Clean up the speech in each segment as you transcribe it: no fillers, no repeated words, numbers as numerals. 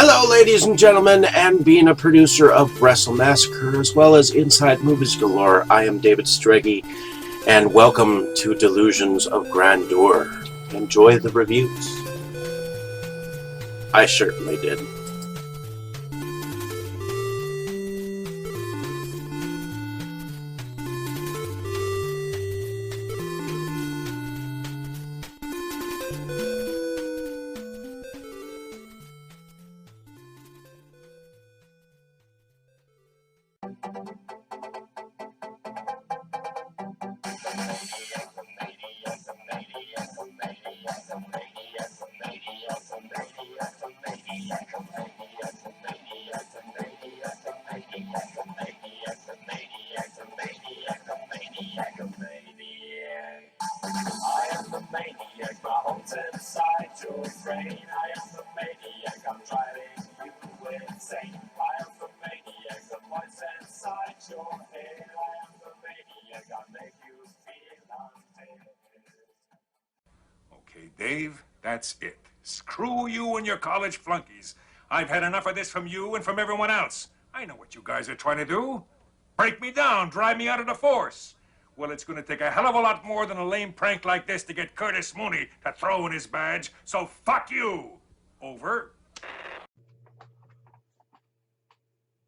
Hello, ladies and gentlemen, and being a producer of Wrestle Massacre as well as Inside Movies Galore, I am David Strege, and welcome to Delusions of Grandeur. Enjoy the reviews. I certainly did. Okay, Dave, that's it. Screw you and your college flunkies. I've had enough of this from you and from everyone else. I know what you guys are trying to do. Break me down, drive me out of the force. Well, it's going to take a hell of a lot more than a lame prank like this to get Curtis Mooney to throw in his badge, so fuck you. Over.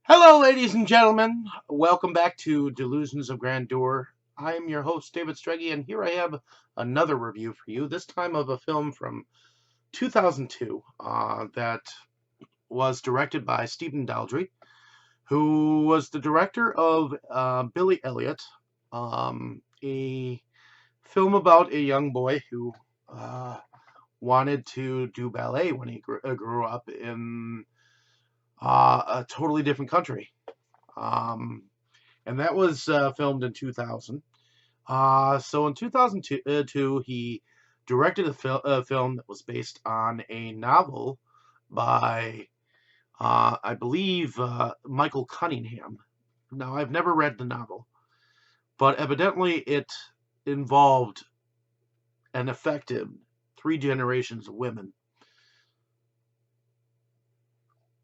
Hello, ladies and gentlemen. Welcome back to Delusions of Grandeur. I am your host, David Strege, and here I have another review for you, this time of a film from 2002 that was directed by Stephen Daldry, who was the director of Billy Elliot, a film about a young boy who wanted to do ballet when he grew up in a totally different country. And that was filmed in 2000. So in 2002, he directed a film that was based on a novel by, I believe, Michael Cunningham. Now, I've never read the novel, but evidently it involved and affected 3 generations of women,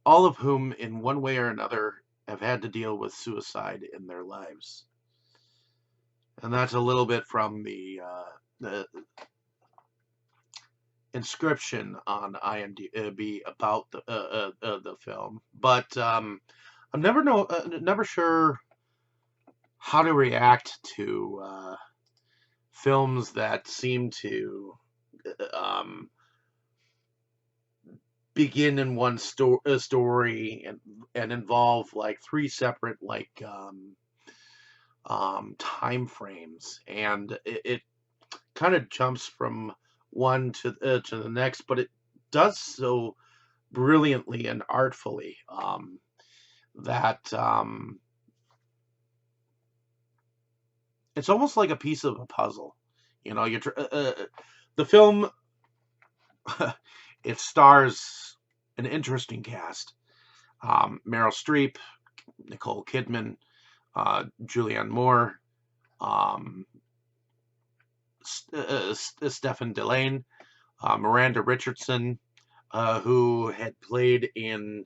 all of whom, in one way or another, have had to deal with suicide in their lives. And that's a little bit from the inscription on IMDb about the film. But I'm never sure how to react to films that seem to begin in one story and involve like 3 separate time frames, and it kind of jumps from one to the next, but it does so brilliantly and artfully that it's almost like a piece of a puzzle. You know, the film it stars an interesting cast: Meryl Streep, Nicole Kidman, Julianne Moore, Stephen Delane, Miranda Richardson, who had played in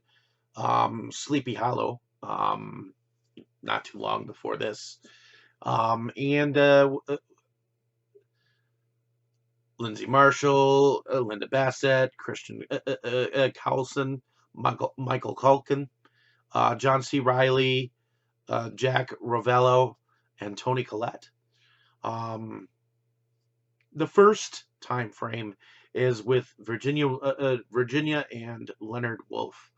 Sleepy Hollow not too long before this, and Lindsay Marshall, Linda Bassett, Christian Cowlson, Michael Culkin, John C. Reilly, Jack Rovello, and Toni Collette. The first time frame is with Virginia and Leonard Woolf.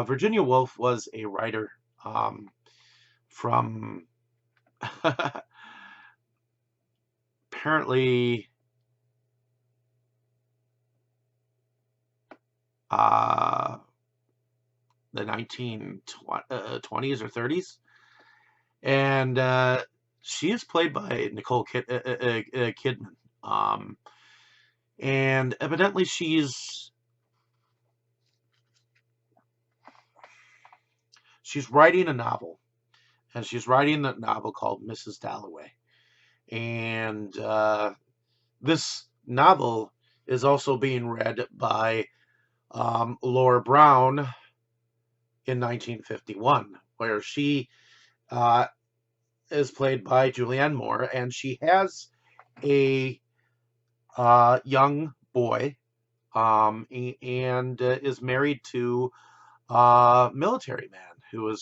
Virginia Woolf was a writer from apparently the 1920s or 30s, and she is played by Nicole Kidman, and evidently she's writing a novel, and she's writing a novel called Mrs. Dalloway, and this novel is also being read by Laura Brown in 1951, where she uh, is played by Julianne Moore, and she has a young boy, and is married to a military man who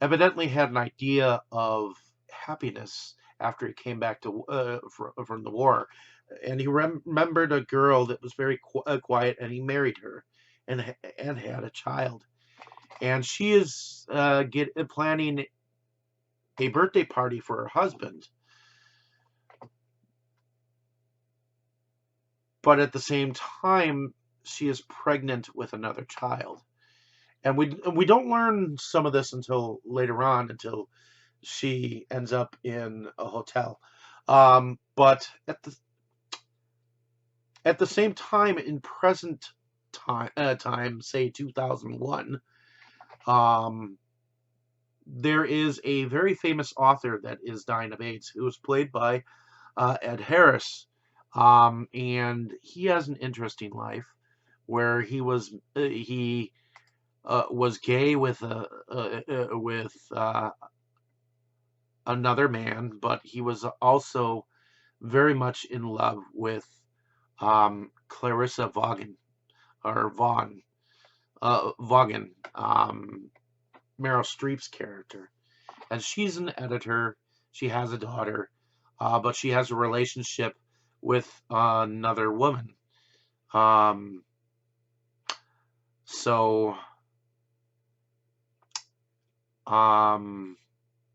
evidently had an idea of happiness after he came back from the war, and he remembered a girl that was very quiet, and he married her, and had a child, and she is planning a birthday party for her husband, but at the same time she is pregnant with another child, and we don't learn some of this until later on, until she ends up in a hotel. But at the same time, in present time, say 2001, um, there is a very famous author that is dying of AIDS, who is played by Ed Harris, and he has an interesting life where he was gay with another man, but he was also very much in love with Clarissa Vaughan, or Vaughan, Meryl Streep's character, and she's an editor. She has a daughter, but she has a relationship with another woman. Um, so um,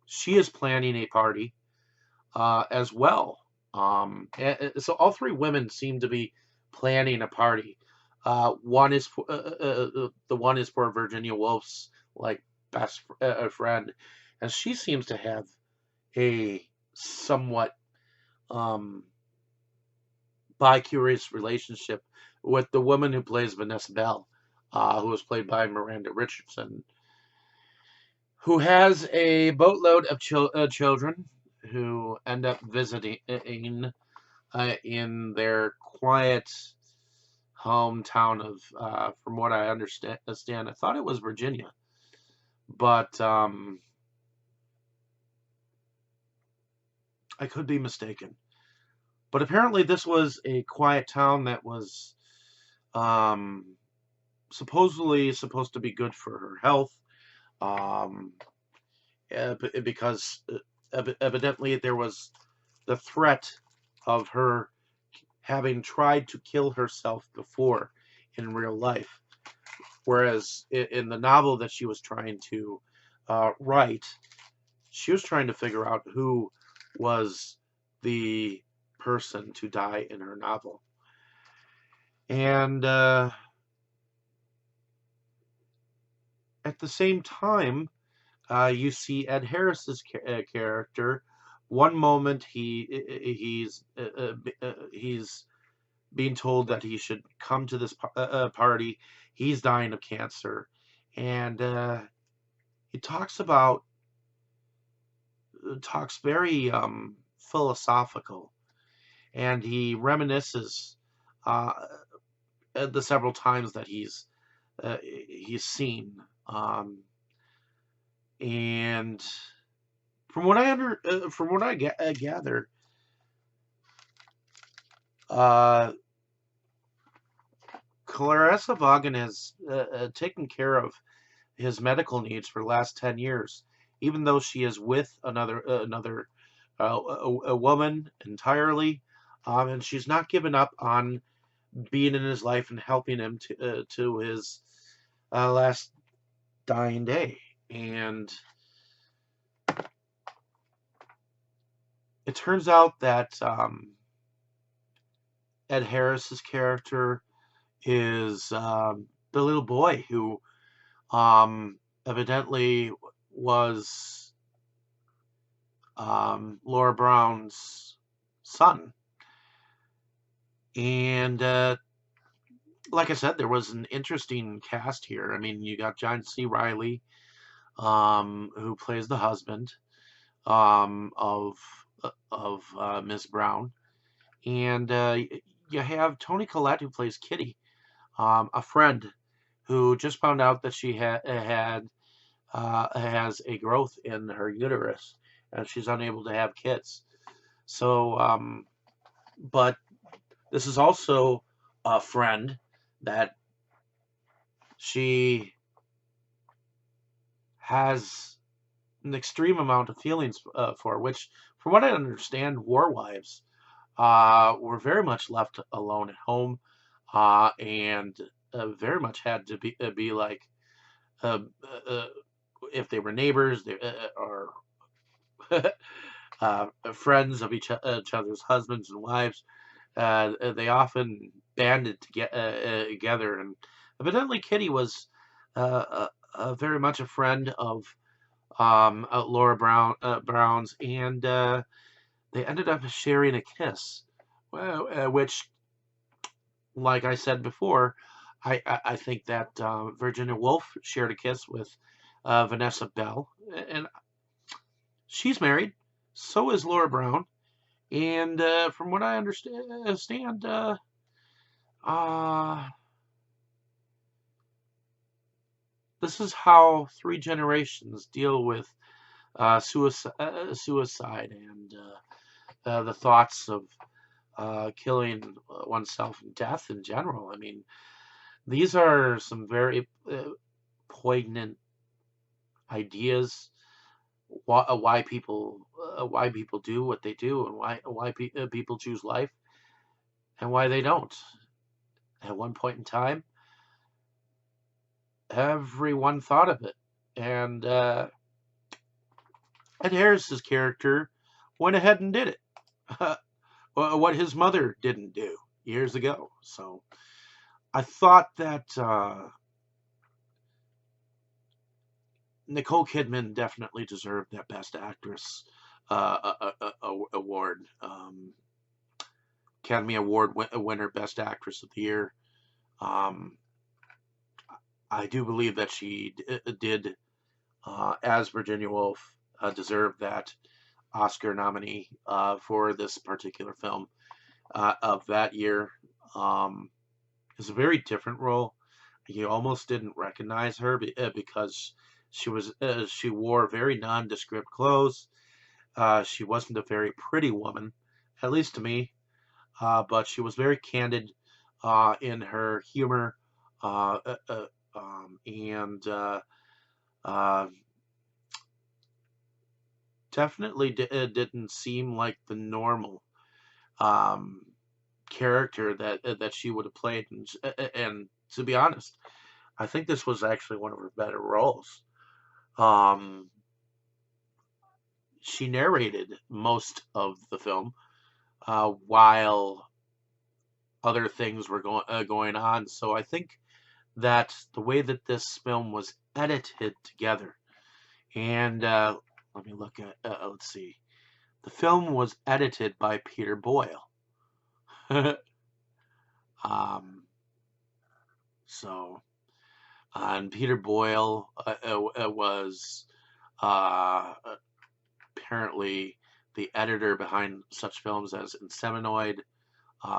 she is planning a party as well. So all three women seem to be planning a party. The one is for Virginia Woolf's like best friend, and she seems to have a somewhat um, bi-curious relationship with the woman who plays Vanessa Bell, who was played by Miranda Richardson, who has a boatload of children who end up visiting in their quiet hometown of, from what I understand, I thought it was Virginia, but I could be mistaken. But apparently, this was a quiet town that was um, supposedly supposed to be good for her health, um, because evidently there was the threat of her having tried to kill herself before in real life. Whereas in the novel that she was trying to write, she was trying to figure out who was the person to die in her novel. And at the same time, you see Ed Harris's character. One moment he's being told that he should come to this party. He's dying of cancer, and he talks very philosophical, and he reminisces uh, the several times that he's seen, and from what I gather, uh, Clarissa Vaughan has taken care of his medical needs for the last 10 years, even though she is with another a woman entirely, and she's not given up on being in his life and helping him to his last dying day. And it turns out that Ed Harris's character is the little boy who evidently was Laura Brown's son. And like I said, there was an interesting cast here. I mean, you got John C. Reilly, who plays the husband of Miss Brown, and you have Toni Collette, who plays Kitty. a friend who just found out that she has a growth in her uterus and she's unable to have kids. So, but this is also a friend that she has an extreme amount of feelings for, which, from what I understand, war wives were very much left alone at home, and very much had to be like uh, uh, if they were neighbors or friends of each other's husbands and wives. They often banded together, and evidently Kitty was very much a friend of Laura Brown's, and they ended up sharing a kiss, which, like I said before, I think that Virginia Woolf shared a kiss with Vanessa Bell, and she's married. So is Laura Brown, and from what I understand, uh, this is how three generations deal with suicide and the thoughts of killing oneself and death in general. I mean, these are some very poignant ideas why people do what they do and why people choose life and why they don't. At one point in time, everyone thought of it, and Ed Harris's character went ahead and did it. What his mother didn't do years ago. So I thought that Nicole Kidman definitely deserved that Best Actress award. Academy Award winner, Best Actress of the Year. Um, I do believe that she did, as Virginia Woolf, deserve that Oscar nominee for this particular film of that year. It's a very different role. You almost didn't recognize her because she wore very nondescript clothes. She wasn't a very pretty woman, at least to me, but she was very candid in her humor, and uh, definitely didn't seem like the normal um, character that she would have played. And to be honest, I think this was actually one of her better roles. Um, she narrated most of the film while other things were going on. So I think that the way that this film was edited together, and let me look at let's see, the film was edited by Peter Boyle. um, so and Peter Boyle was uh, apparently the editor behind such films as Inseminoid,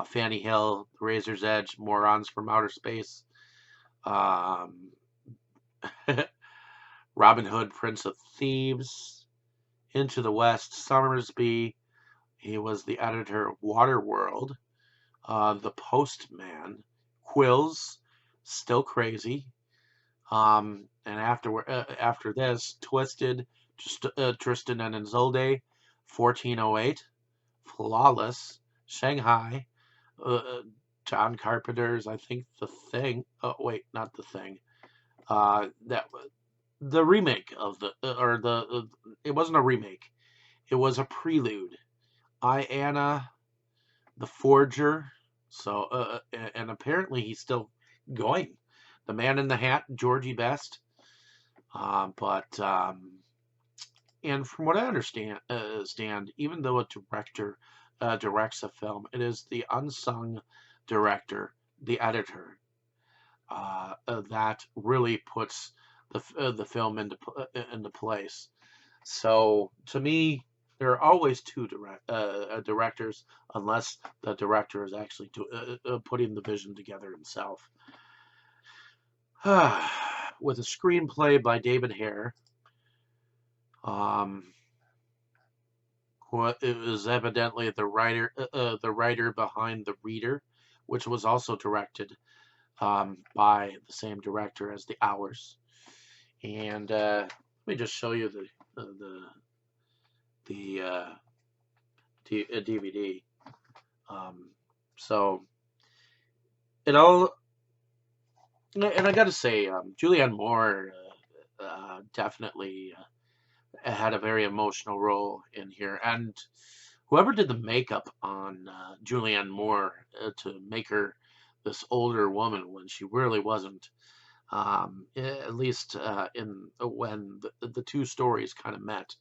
Fanny Hill, The Razor's Edge, Morons from Outer Space, um, Robin Hood, Prince of Thieves, Into the West, Summersby. He was the editor of Waterworld, The Postman, Quills, Still Crazy. And after this, Twisted, Tristan and Isolde, 1408, Flawless, Shanghai, John Carpenter's, I think, The Thing. Oh, wait, not The Thing. That the remake of it wasn't a remake. It was a prelude. I Anna, The Forger. So, and apparently he's still going. The Man in the Hat, Georgie Best. But and from what I understand, even though a director directs a film, it is the unsung director, the editor, that really puts the film into place. So to me, there are always two directors, unless the director is actually putting the vision together himself. with a screenplay by David Hare. Um, it was evidently the writer behind The Reader, which was also directed by the same director as The Hours. And let me just show you the DVD. Um, so it all, and I got to say, Julianne Moore definitely had a very emotional role in here, and whoever did the makeup on Julianne Moore to make her this older woman when she really wasn't. At least in when the two stories kind of met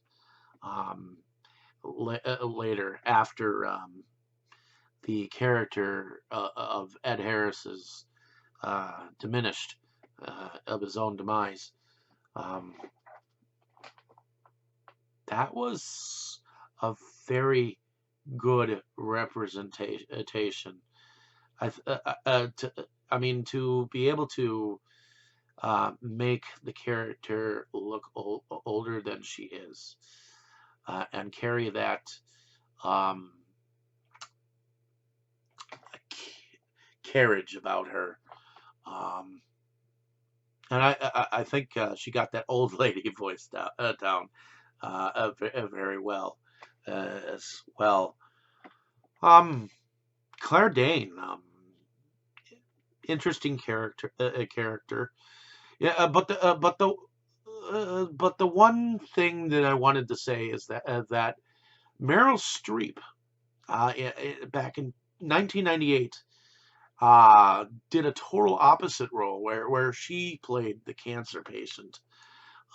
um, later after the character of Ed Harris is diminished of his own demise. Um, that was a very good representation. I mean, to be able to make the character look older than she is, and carry that um, carriage about her. Um, and I think she got that old lady voice down very well as well. Um, Claire Dane, interesting character. Yeah, but the one thing that I wanted to say is that Meryl Streep, back in 1998, did a total opposite role where she played the cancer patient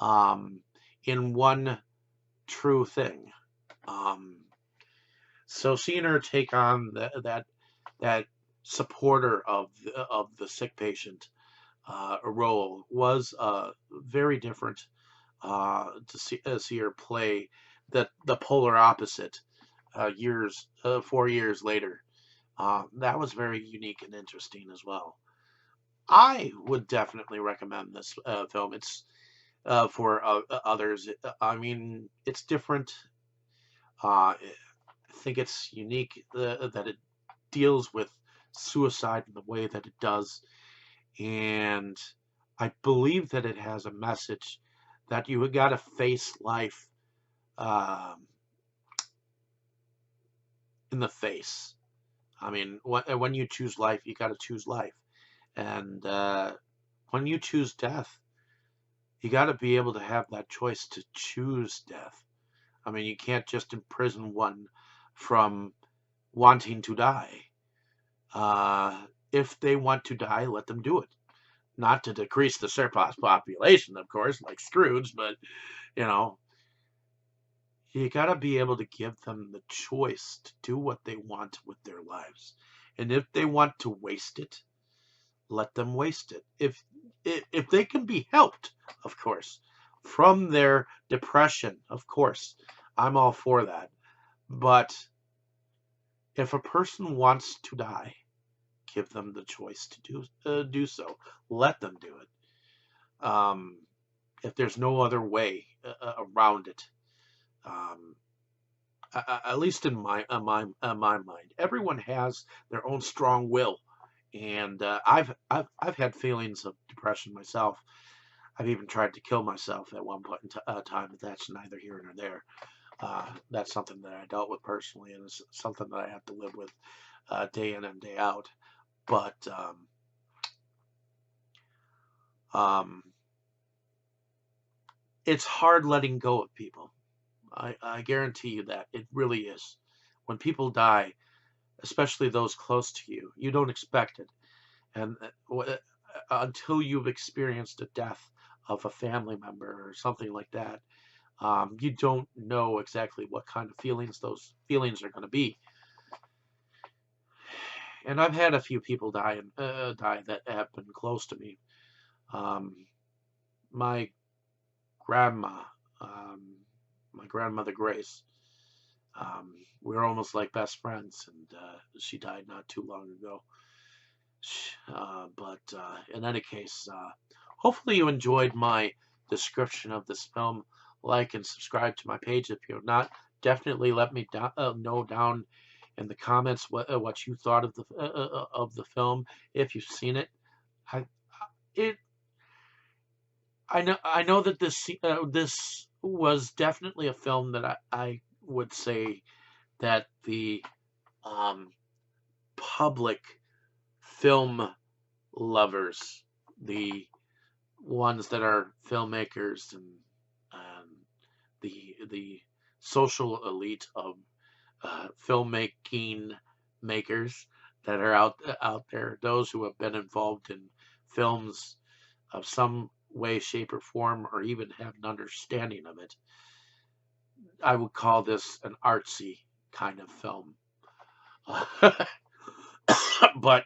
um, in One True Thing. Um, so seeing her take on that supporter of the sick patient role was very different to see her play the polar opposite 4 years later. That was very unique and interesting as well. I would definitely recommend this film. It's for others. I mean, it's different. I think it's unique that it deals with suicide in the way that it does, and I believe that it has a message that you got to face life um, in the face. I mean, when you choose life, you got to choose life, and when you choose death, you got to be able to have that choice to choose death. I mean, you can't just imprison one from wanting to die. If they want to die, let them do it. Not to decrease the surplus population, of course, like Scrooge, but you know, you got to be able to give them the choice to do what they want with their lives. And if they want to waste it, let them waste it. If they can be helped, of course, from their depression, of course, I'm all for that. But if a person wants to die, give them the choice to do so. Let them do it. If there's no other way around it, um, at least in my mind, everyone has their own strong will, and I've had feelings of depression myself. I've even tried to kill myself at one point in time, but that's neither here nor there. That's something that I dealt with personally, and it's something that I have to live with day in and day out. But um, it's hard letting go of people. I guarantee you that it really is. When people die, especially those close to you, you don't expect it, and until you've experienced a death of a family member or something like that, you don't know exactly what kind of feelings those feelings are going to be. And I've had a few people die that have been close to me. Um, my grandma, um, my grandmother Grace, we were almost like best friends, and she died not too long ago. But in any case, hopefully you enjoyed my description of this film. Like and subscribe to my page if you're not. Definitely let me know down in the comments what you thought of the film if you've seen it. I it I know that this was definitely a film that I would say that the um, public film lovers, the ones that are filmmakers and the social elite of filmmaking makers that are out there, those who have been involved in films of some way, shape, or form, or even have an understanding of it. I would call this an artsy kind of film. But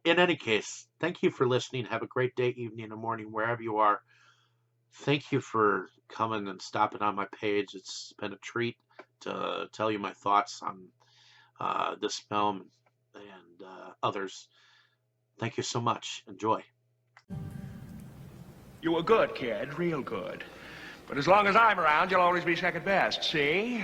in any case, thank you for listening. Have a great day, evening, or morning, wherever you are. Thank you for coming and stopping on my page. It's been a treat to tell you my thoughts on this film and others. Thank you so much. Enjoy. You were good, kid, real good. But as long as I'm around, you'll always be second best, see?